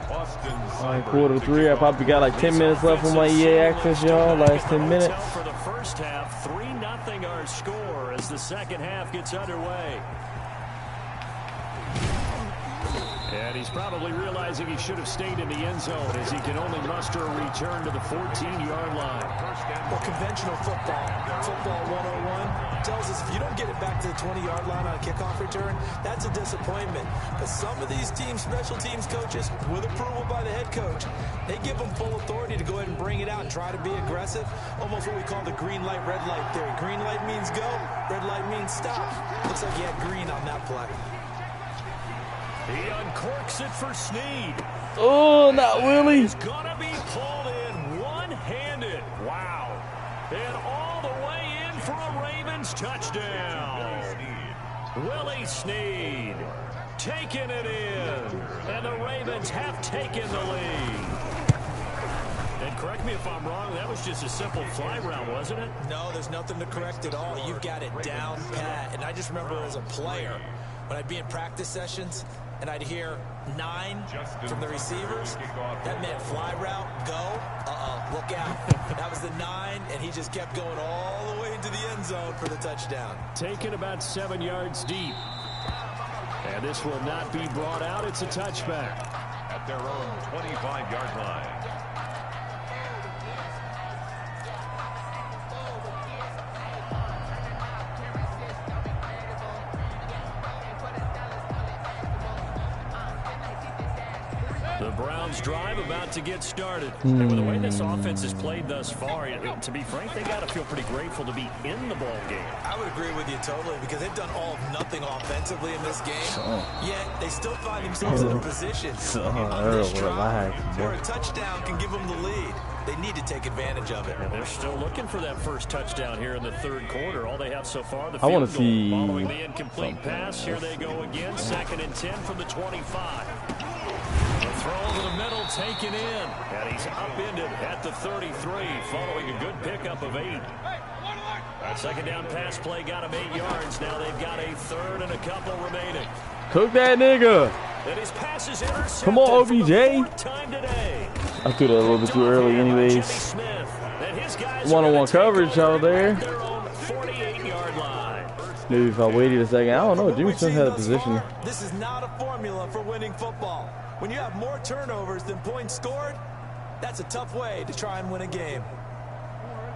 Alright, quarter 3. I probably got like 10 minutes left on my EA access, y'all. Last 10 minutes. For the first half, 3-0 our score as the 2nd half gets underway. And he's probably realizing he should have stayed in the end zone as he can only muster a return to the 14-yard line. Well, conventional football 101, tells us if you don't get it back to the 20-yard line on a kickoff return, that's a disappointment. But some of these teams, special teams coaches, with approval by the head coach, they give them full authority to go ahead and bring it out and try to be aggressive. Almost what we call the green light, red light theory. Green light means go, red light means stop. Looks like he had green on that play. He uncorks it for Snead. Oh, not Willie. He's going to be pulled in one-handed. Wow. And all the way in for a Ravens touchdown. Willie Snead taking it in. And the Ravens have taken the lead. And correct me if I'm wrong, that was just a simple fly route, wasn't it? No, there's nothing to correct at all. You've got it down pat. And I just remember as a player, when I'd be in practice sessions, and I'd hear 9 from the receivers, that meant fly route, go, look out. That was the 9, and he just kept going all the way into the end zone for the touchdown. Taken about 7 yards deep. And this will not be brought out. It's a touchback. At their own 25-yard line. The Browns drive about to get started. And with the way this offense has played thus far, to be frank, they got to feel pretty grateful to be in the ball game. I would agree with you totally because they've done all of nothing offensively in this game. Yet they still find themselves in a position on this drive where a touchdown can give them the lead. They need to take advantage of it. And they're still looking for that first touchdown here in the third quarter. All they have so far, the I want field to goal. see Following the incomplete pass, here they go again. 2nd and 10 from the 25. The throw over the middle taken in. And he's upended at the 33 following a good pickup of 8. That second down pass play got him 8 yards. Now they've got a third and a couple remaining. Cook that nigga. And his pass is intercepted. Come on, OBJ. Time today. I threw that a little bit too early anyways. One-on-one coverage out there. Maybe if I waited a second. I don't know. Jimmy Smith had a position. This is not a formula for winning football. When you have more turnovers than points scored, that's a tough way to try and win a game.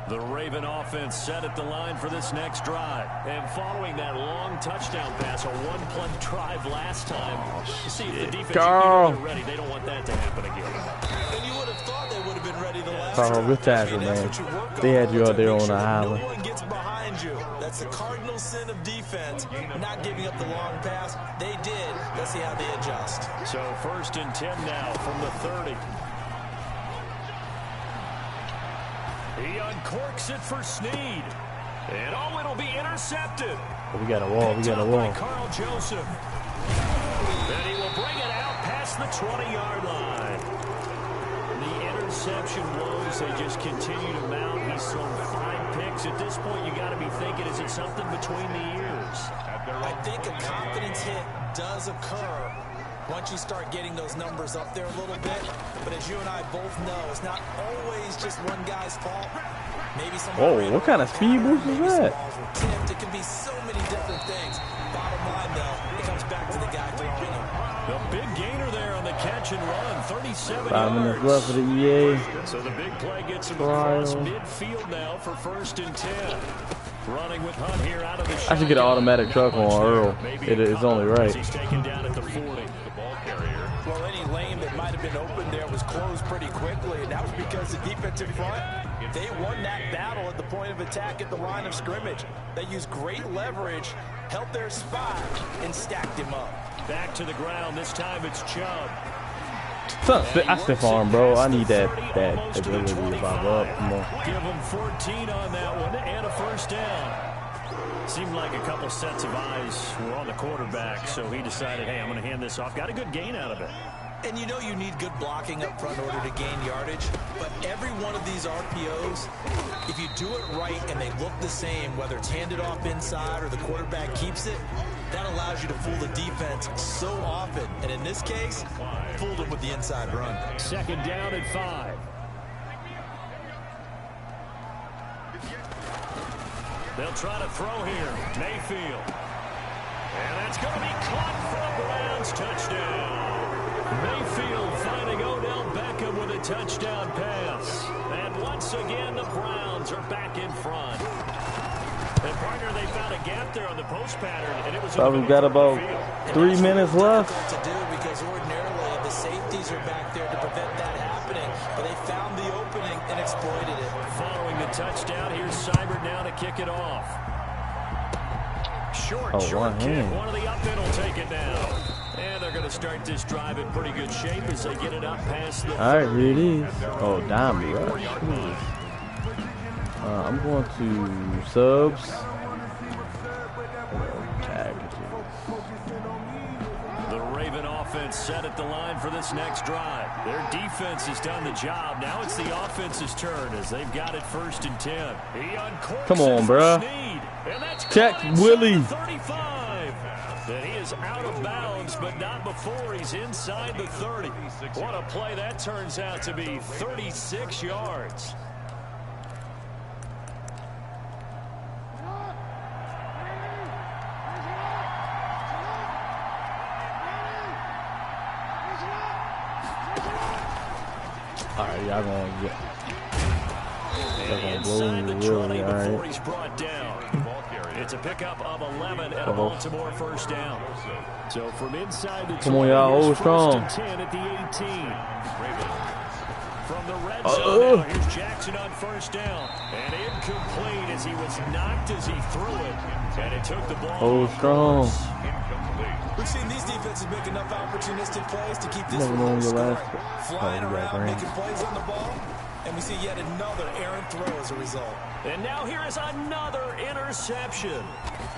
The Raven offense set at the line for this next drive. And following that long touchdown pass, a one-play drive last time. You see, if the defense is ready, they don't want that to happen again. And you would have thought they would have been ready the last Carl, time. good tackle, man. They had you out there on the island. No one gets behind you. That's the cardinal sin of defense, not giving up the long pass. They did. Let's see how they adjust. So 1st and 10 now from the 30. He uncorks it for Snead. And oh, it'll be intercepted. We got a wall. We got a wall. Carl Joseph. And he will bring it out past the 20-yard line. The interception woes, they just continue to mount. He's thrown 5 picks. At this point, you got to be thinking, is it something between the ears? I think a confidence hit does occur once you start getting those numbers up there a little bit. But as you and I both know, it's not always just one guy's fault. Maybe oh, what kind of speed boost is that? It can be so many different things. Bottom line, though, it comes back to the guy throwing them. The big gainer there on the catch and run, 37 5 yards. minutes left for the EA. So the big play gets him across midfield now for 1st and 10. Running with Hunt here out of the I should get an automatic truck on Earl. It is only right. He's taken down at the 40. The ball carrier. Well, any lane that might have been open there was closed pretty quickly, and that was because the defensive front, they won that battle at the point of attack at the line of scrimmage. They used great leverage, held their spot, and stacked him up. Back to the ground. This time it's Chubb. I stiff arm, bro. I need that ability to bob up. Come on. Give him 14 on that one and a 1st down. Seemed like a couple sets of eyes were on the quarterback, so he decided, hey, I'm going to hand this off. Got a good gain out of it. And you know you need good blocking up front in order to gain yardage, but every one of these RPOs, if you do it right and they look the same, whether it's handed off inside or the quarterback keeps it, that allows you to fool the defense so often. And in this case, fooled them with the inside run. 2nd down and 5. They'll try to throw here. Mayfield. And that's going to be caught for a Browns touchdown. Mayfield finding Odell Beckham with a touchdown pass. And once again, the Browns are back in front. And partner, they found a gap there on the post pattern, and it was. We've got about 3 minutes left. To do because ordinarily the safeties are back there to prevent that happening, but they found the opening and exploited it. Following the touchdown, here's Seibert now to kick it off. Short kick. One of the up men will take it down. And they're going to start this drive in pretty good shape as they get it up past the. All right, here it is. Oh, dime rush. I'm going to subs. The Raven offense set at the line for this next drive. Their defense has done the job. Now it's the offense's turn as they've got it 1st and 10. Come on, bruh. Check Willie. 35. And he is out of bounds, but not before he's inside the 30. What a play that turns out to be. 36 yards. All right, y'all gonna get. Inside the 20 before he's brought down. It's a pickup of 11 and a Baltimore 1st down. So from inside the 20, come on, y'all, hold strong. 10 at the 18. From the red zone, now, here's Jackson on 1st down. And incomplete as he was knocked as he threw it. And it took the ball. Hold strong. We've seen these defenses make enough opportunistic plays to keep this one scoring. Flying around, making plays on the ball. And we see yet another errant throw as a result. And now here is another interception.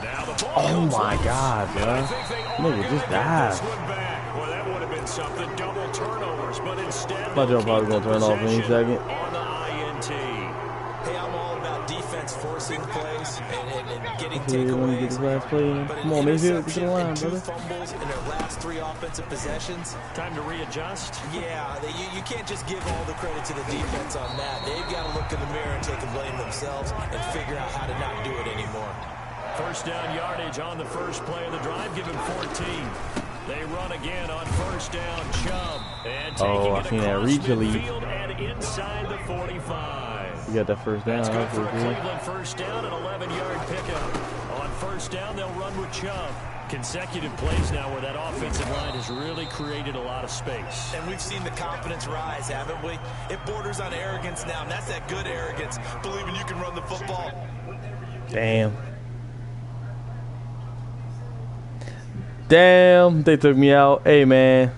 Now the ball oh my God, bro! Nigga just died. Well, that would have been something. Double turnovers, but instead my job probably gonna turn off any second. On the INT. Hey, I'm all about defense forcing plays and getting takeaways. Come on, Mayfield, get to the line, brother. Fumbles in their last 3 offensive possessions. Time to readjust. Yeah, you can't just give all the credit to the defense on that. They've got to look in the mirror and take the blame themselves and figure out how to not do it anymore. 1st down yardage on the first play of the drive. Give him 14. They run again on 1st down. Chubb and taking it across midfield and inside the 45. You got that 1st down. That's good for a Cleveland 1st down, an 11-yard pickup. On 1st down, they'll run with Chubb. Consecutive plays now where that offensive line has really created a lot of space. And we've seen the confidence rise, haven't we? It borders on arrogance now, and that's that good arrogance, believing you can run the football. Damn. Damn, they took me out. Hey, man.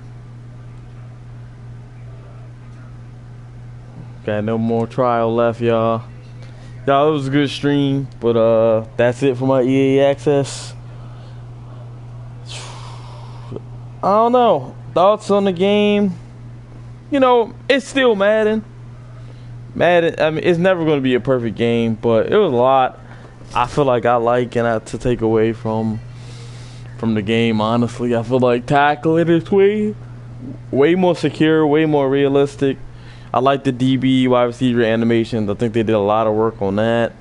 Got no more trial left, y'all. Y'all, it was a good stream, but that's it for my EA access. I don't know. Thoughts on the game? You know, it's still Madden. Madden, I mean, it's never going to be a perfect game, but it was a lot I feel like I like and to take away from the game, honestly. I feel like tackling is way more secure, way more realistic. I like the DB wide receiver animations. I think they did a lot of work on that.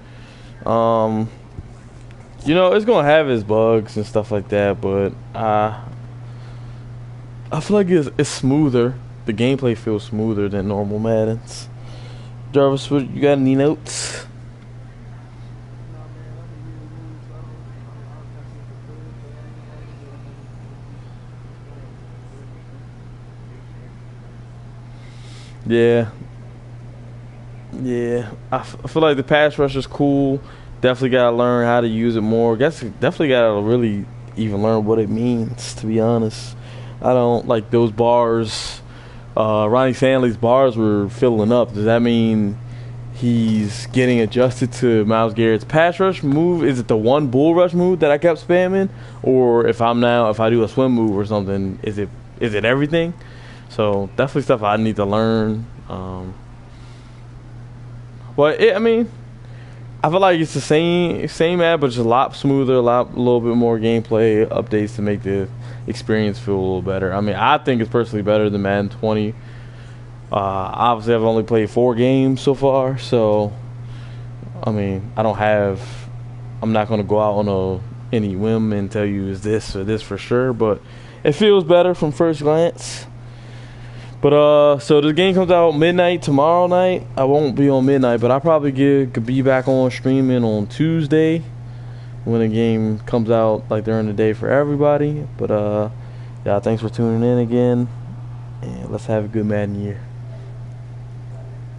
You know, it's gonna have its bugs and stuff like that, but I feel like it's smoother. The gameplay feels smoother than normal Maddens. Jarvis, you got any notes? Yeah. I feel like the pass rush is cool. Definitely got to learn how to use it more. Definitely got to really even learn what it means, to be honest. I don't like those bars. Ronnie Stanley's bars were filling up. Does that mean he's getting adjusted to Myles Garrett's pass rush move? Is it the one bull rush move that I kept spamming? Or if I do a swim move or something, is it everything? So definitely stuff I need to learn. I mean, I feel like it's the same ad, but just a lot smoother, a little bit more gameplay updates to make the experience feel a little better. I mean, I think it's personally better than Madden 20. Obviously, I've only played 4 games so far, so I mean, I'm not going to go out on any whim and tell you is this or this for sure, but it feels better from first glance. But so the game comes out midnight tomorrow night. I won't be on midnight, but I probably could be back on streaming on Tuesday when the game comes out, like during the day for everybody. But yeah, thanks for tuning in again, and let's have a good Madden year.